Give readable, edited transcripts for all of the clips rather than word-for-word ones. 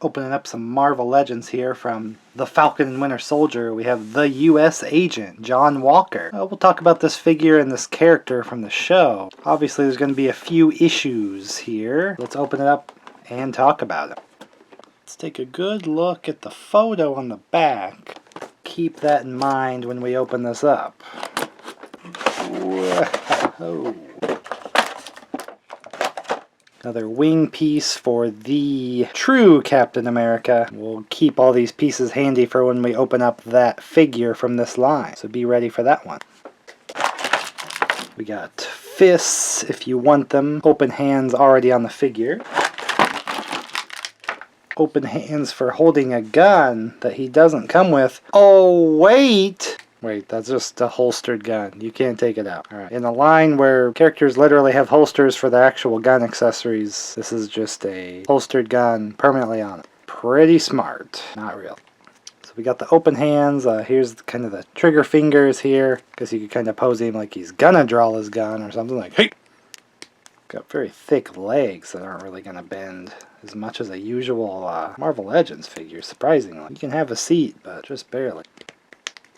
Opening up some Marvel Legends here from the Falcon and Winter Soldier, we have the U.S. Agent, John Walker. We'll talk about this figure and this character from the show. Obviously there's going to be a few issues here. Let's open it up and talk about it. Let's take a good look at the photo on the back. Keep that in mind when we open this up. Whoa. Another wing piece for the true Captain America. We'll keep all these pieces handy for when we open up that figure from this line, so be ready for that one. We got fists if you want them. Open hands already on the figure. Open hands for holding a gun that he doesn't come with. Oh, wait! Wait, that's just a holstered gun. You can't take it out. Alright, in a line where characters literally have holsters for their actual gun accessories, this is just a holstered gun permanently on it. Pretty smart. Not real. So we got the open hands. Here's kind of the trigger fingers here. Guess you could kind of pose him like he's gonna draw his gun or something like, hey! Got very thick legs that aren't really gonna bend as much as a usual Marvel Legends figure, surprisingly. You can have a seat, but just barely.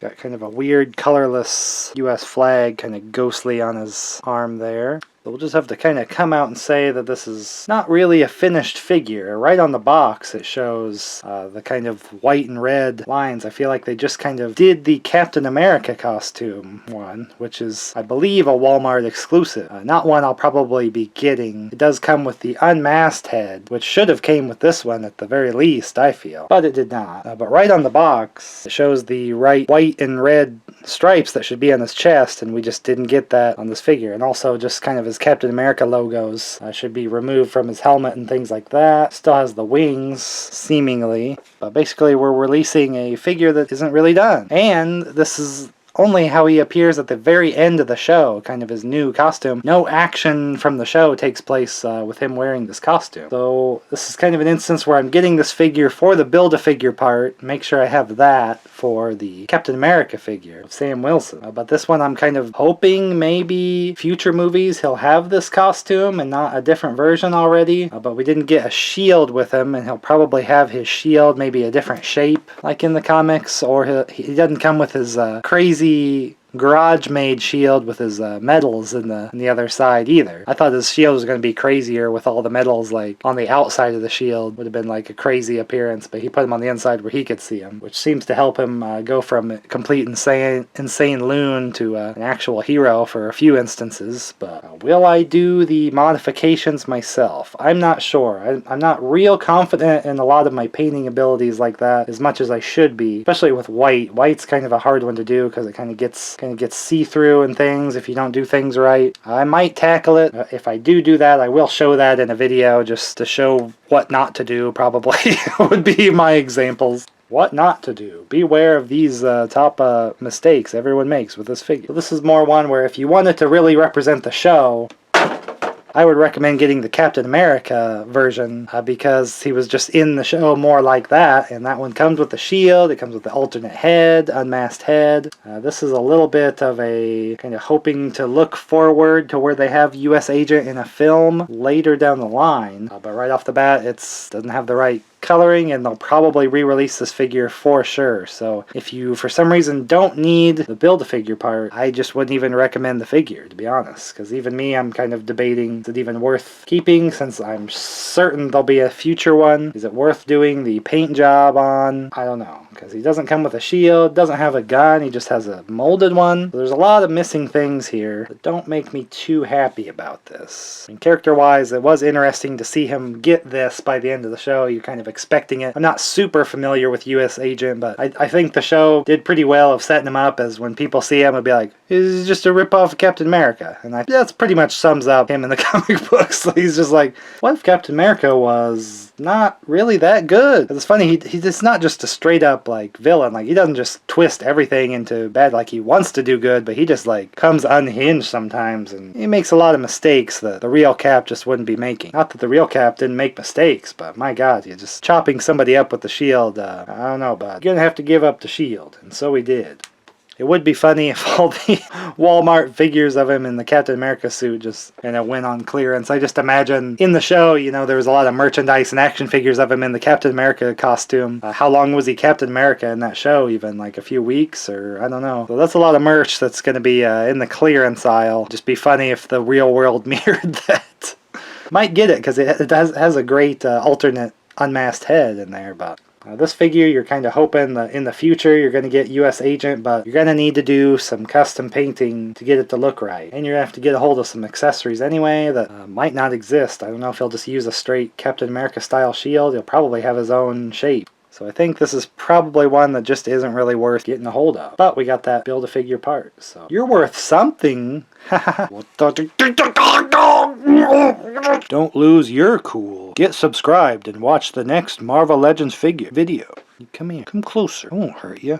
Got kind of a weird colorless US flag kind of ghostly on his arm there. So we'll just have to kind of come out and say that this is not really a finished figure. Right on the box it shows the kind of white and red lines. I feel like they just kind of did the Captain America costume one, which is, I believe, a Walmart exclusive. Not one I'll probably be getting. It does come with the unmasked head, which should have came with this one at the very least, I feel. But it did not. But right on the box, it shows the right white and red stripes that should be on his chest, and we just didn't get that on this figure. And also just kind of his Captain America logos should be removed from his helmet and things like that. Still has the wings, seemingly. But basically we're releasing a figure that isn't really done. And this is only how he appears at the very end of the show, kind of his new costume. No action from the show takes place with him wearing this costume. So this is kind of an instance where I'm getting this figure for the Build-A-Figure part. Make sure I have that for the Captain America figure of Sam Wilson. But this one I'm kind of hoping maybe future movies he'll have this costume and not a different version already. But we didn't get a shield with him, and he'll probably have his shield maybe a different shape like in the comics, or he doesn't come with his crazy garage-made shield with his medals in the other side either. I thought his shield was going to be crazier with all the medals like on the outside of the shield. Would have been like a crazy appearance, but he put them on the inside where he could see them, which seems to help him go from complete insane loon to an actual hero for a few instances. But will I do the modifications myself? I'm not sure. I'm not real confident in a lot of my painting abilities like that as much as I should be, especially with white. White's kind of a hard one to do because it kind of gets see-through and things if you don't do things right. I might tackle it. If I do that, I will show that in a video just to show what not to do, probably would be my examples. What not to do. Beware of these top mistakes everyone makes with this figure. So this is more one where if you wanted to really represent the show, I would recommend getting the Captain America version because he was just in the show more like that, and that one comes with the shield, it comes with the alternate head, unmasked head. This is a little bit of a kind of hoping to look forward to where they have US Agent in a film later down the line, but right off the bat it doesn't have the right coloring, and they'll probably re-release this figure for sure. So if you for some reason don't need the Build-A-Figure part, I just wouldn't even recommend the figure, to be honest, because even me, I'm kind of debating, is it even worth keeping since I'm certain there'll be a future one? Is it worth doing the paint job on? I don't know, because he doesn't come with a shield, doesn't have a gun, he just has a molded one. So there's a lot of missing things here that don't make me too happy about this. I mean, character-wise, it was interesting to see him get this by the end of the show. You're kind of expecting it. I'm not super familiar with US Agent, but I think the show did pretty well of setting him up as when people see him, it'll be like, he's just a ripoff of Captain America. And that's pretty much sums up him in the comic books. He's just like, what if Captain America was not really that good? It's funny, he's just not just a straight up like villain. Like, he doesn't just twist everything into bad like he wants to do good, but he just like comes unhinged sometimes, and he makes a lot of mistakes that the real Cap just wouldn't be making. Not that the real Cap didn't make mistakes, but my god, you just chopping somebody up with the shield, I don't know, but you're gonna have to give up the shield, and so he did. It would be funny if all the Walmart figures of him in the Captain America suit just went on clearance. I just imagine in the show, you know, there was a lot of merchandise and action figures of him in the Captain America costume. How long was he Captain America in that show? Even like a few weeks, or I don't know. So that's a lot of merch that's going to be in the clearance aisle. Just be funny if the real world mirrored that. Might get it because it has a great alternate unmasked head in there, but this figure, you're kind of hoping that in the future you're going to get U.S. Agent, but you're going to need to do some custom painting to get it to look right. And you're going to have to get a hold of some accessories anyway that might not exist. I don't know if he'll just use a straight Captain America style shield. He'll probably have his own shape. So I think this is probably one that just isn't really worth getting a hold of. But we got that Build-A-Figure part, so you're worth something. Don't lose your cool. Get subscribed and watch the next Marvel Legends figure video. Come here. Come closer. I won't hurt you.